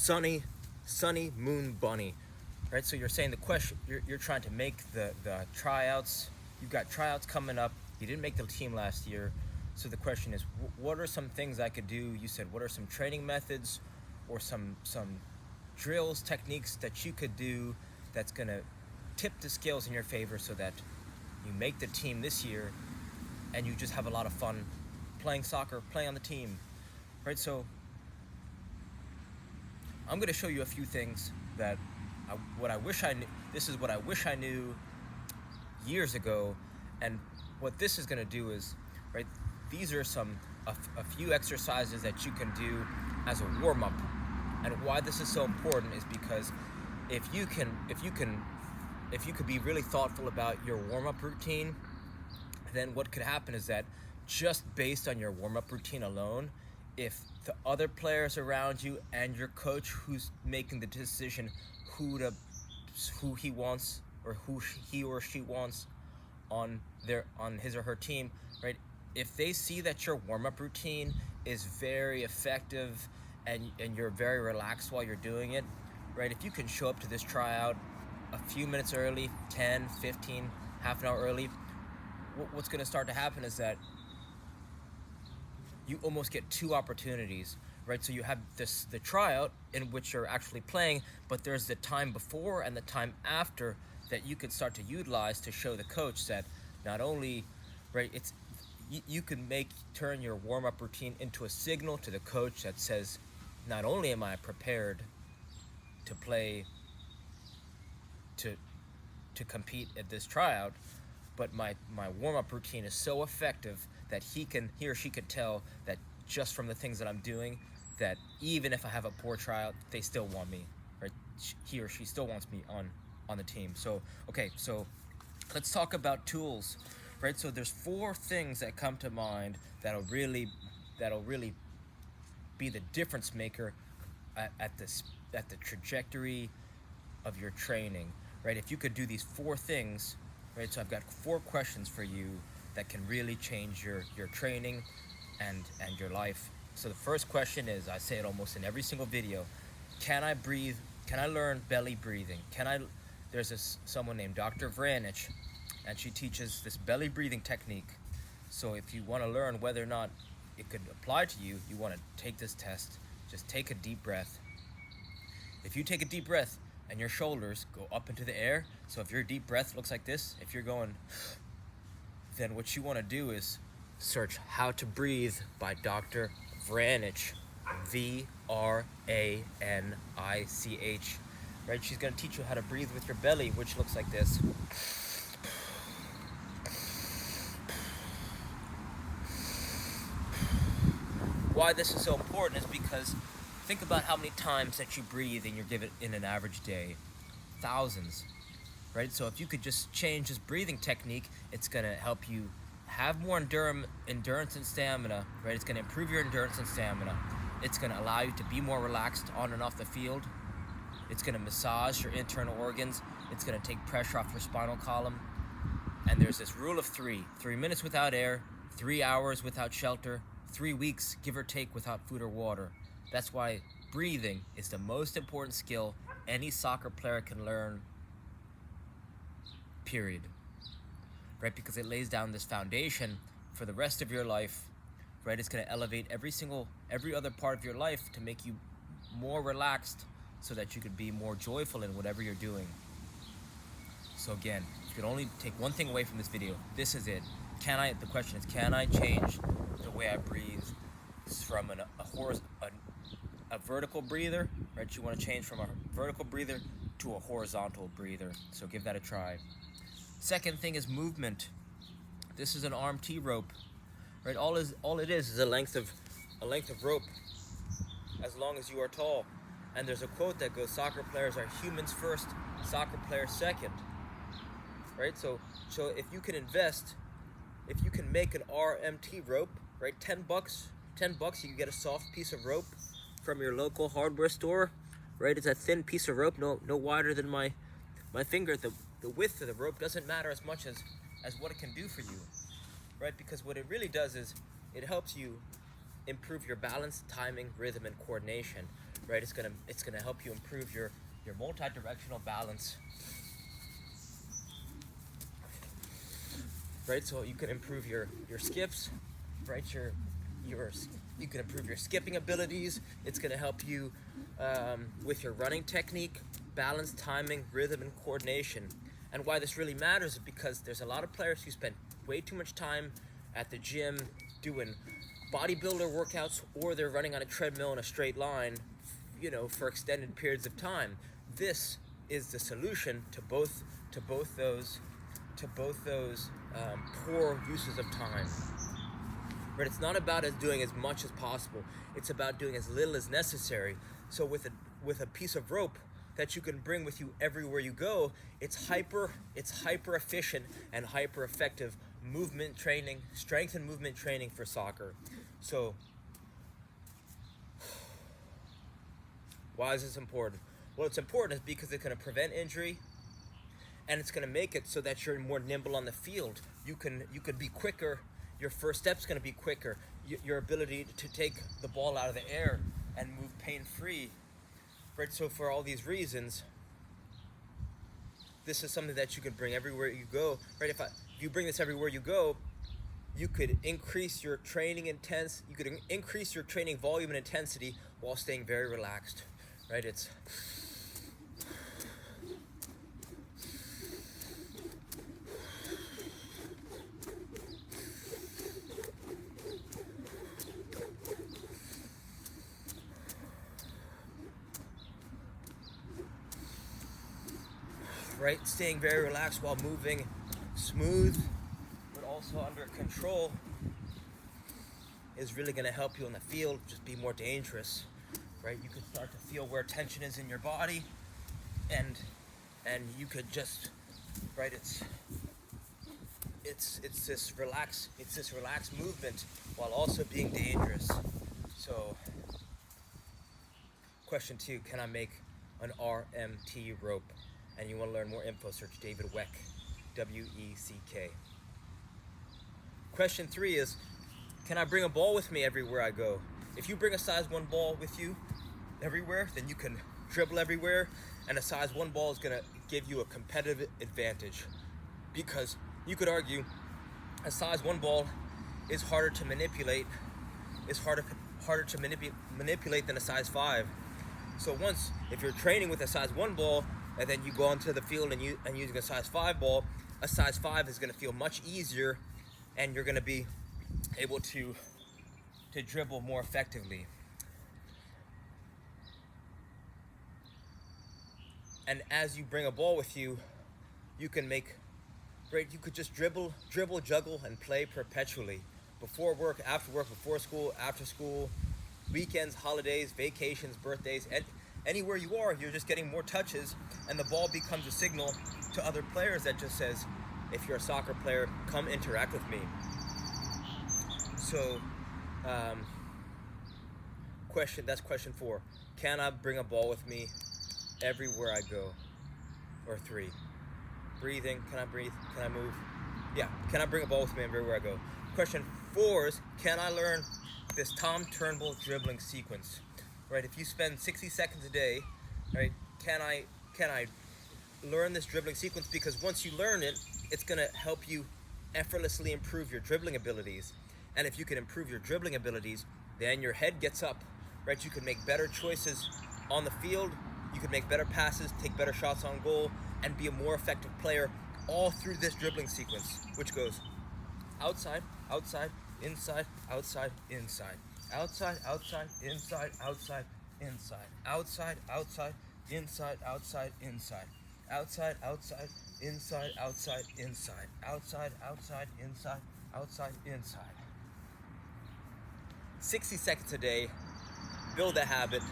sunny moon bunny, right? So you're saying the question, you're trying to make the tryouts. You've got tryouts coming up. You didn't make the team last year. So the question is, what are some things I could do? You said, what are some training methods or some drills, techniques that you could do that's going to tip the scales in your favor so that you make the team this year and you just have a lot of fun playing soccer, playing on the team, right? So I'm going to show you a few things that what I wish I knew. This is what I wish I knew years ago, and what this is going to do is, right, these are a few exercises that you can do as a warm-up. And why this is so important is because if you could be really thoughtful about your warm-up routine, then what could happen is that just based on your warm-up routine alone, if the other players around you and your coach who's making the decision who he wants or who he or she wants on his or her team, right? If they see that your warm-up routine is very effective and you're very relaxed while you're doing it, right? If you can show up to this tryout a few minutes early, 10, 15, half an hour early, what's going to start to happen is that you almost get two opportunities, right? So you have the tryout in which you're actually playing, but there's the time before and the time after that you could start to utilize to show the coach that not only, right, you can turn your warm-up routine into a signal to the coach that says, not only am I prepared to play, to compete at this tryout, but my warm-up routine is so effective that he or she could tell that just from the things that I'm doing, that even if I have a poor tryout, they still want me, right? He or she still wants me on the team. So, okay, so let's talk about tools, right? So there's 4 things that come to mind that'll really be the difference maker at the trajectory of your training, right? If you could do these 4 things, right? So I've got 4 questions for you that can really change your training and your life. So the first question is, I say it almost in every single video, can I breathe? Can I learn belly breathing? There's someone named Dr. Vranich, and she teaches this belly breathing technique. So if you want to learn whether or not it could apply to you, you want to take this test. Just take a deep breath. If you take a deep breath and your shoulders go up into the air, so if your deep breath looks like this, if you're going, then what you want to do is search How to Breathe by Dr. Vranich, Vranich, right? She's going to teach you how to breathe with your belly, which looks like this. Why this is so important is because think about how many times that you breathe and you give it in an average day. Thousands, right? So if you could just change this breathing technique, it's going to help you have more endurance and stamina, right? It's going to improve your endurance and stamina. It's going to allow you to be more relaxed on and off the field. It's going to massage your internal organs. It's going to take pressure off your spinal column. And there's this rule of 3. 3 minutes without air, 3 hours without shelter, 3 weeks, give or take, without food or water. That's why breathing is the most important skill any soccer player can learn, period. Right? Because it lays down this foundation for the rest of your life, right? It's going to elevate every other part of your life to make you more relaxed so that you could be more joyful in whatever you're doing. So again, you can only take one thing away from this video. This is it. The question is, can I change the way I breathe from a vertical breather, right? You want to change from a vertical breather to a horizontal breather. So give that a try. Second thing is movement. This is an arm T rope, right? All it is a length of rope as long as you are tall. And there's a quote that goes, soccer players are humans first, soccer players second, right? So if you can make an RMT rope, right? $10, you can get a soft piece of rope from your local hardware store, right? It's a thin piece of rope, no wider than my finger. The width of the rope doesn't matter as much as what it can do for you, right? Because what it really does is it helps you improve your balance, timing, rhythm, and coordination, right? It's gonna help you improve your multi-directional balance, right? So you can improve your skips, right? You can improve your skipping abilities. It's gonna help you with your running technique, balance, timing, rhythm, and coordination. And why this really matters is because there's a lot of players who spend way too much time at the gym doing bodybuilder workouts, or they're running on a treadmill in a straight line, for extended periods of time. This is the solution to both those poor uses of time. But it's not about us doing as much as possible. It's about doing as little as necessary. So with a piece of rope that you can bring with you everywhere you go, it's hyper efficient and hyper effective movement training, strength and movement training for soccer. So why is this important? Well, it's important because it's going to prevent injury, and it's going to make it so that you're more nimble on the field. You could be quicker. Your first step's going to be quicker. Your ability to take the ball out of the air and move pain-free, right? So for all these reasons, this is something that you can bring everywhere you go, right? If you bring this everywhere you go, you could increase your training You could increase your training volume and intensity while staying very relaxed, right? It's right, staying very relaxed while moving smooth, but also under control, is really going to help you on the field just be more dangerous, right? You could start to feel where tension is in your body, and you could just, right? It's this relaxed movement while also being dangerous. So, question 2: can I make an RMT rope? And you want to learn more info, search David Weck, W-E-C-K. Question 3 is, can I bring a ball with me everywhere I go? If you bring a size 1 ball with you everywhere, then you can dribble everywhere, and a size 1 ball is going to give you a competitive advantage. Because you could argue a size 1 ball is harder to manipulate, manipulate than a size 5. So if you're training with a size 1 ball, and then you go onto the field and using a size 5 ball, a size 5 is going to feel much easier, and you're going to be able to dribble more effectively. And as you bring a ball with you, you can you could just dribble, juggle, and play perpetually. Before work, after work, before school, after school, weekends, holidays, vacations, birthdays, and anywhere you are, you're just getting more touches, and the ball becomes a signal to other players that just says, if you're a soccer player, come interact with me. So, that's question 4. Can I bring a ball with me everywhere I go? Or 3. Breathing, can I breathe? Can I move? Yeah, can I bring a ball with me everywhere I go? Question 4 is, can I learn this Tom Turnbull dribbling sequence? Right, if you spend 60 seconds a day, right, can I learn this dribbling sequence? Because once you learn it, it's going to help you effortlessly improve your dribbling abilities. And if you can improve your dribbling abilities, then your head gets up, right? You can make better choices on the field, you can make better passes, take better shots on goal, and be a more effective player all through this dribbling sequence, which goes outside, outside, inside, outside, inside. Outside, outside, inside, outside, inside. Outside, outside, inside, outside, inside. Outside, outside, inside, outside, inside. Outside, outside, inside, outside, inside. 60 seconds a day. Build a habit.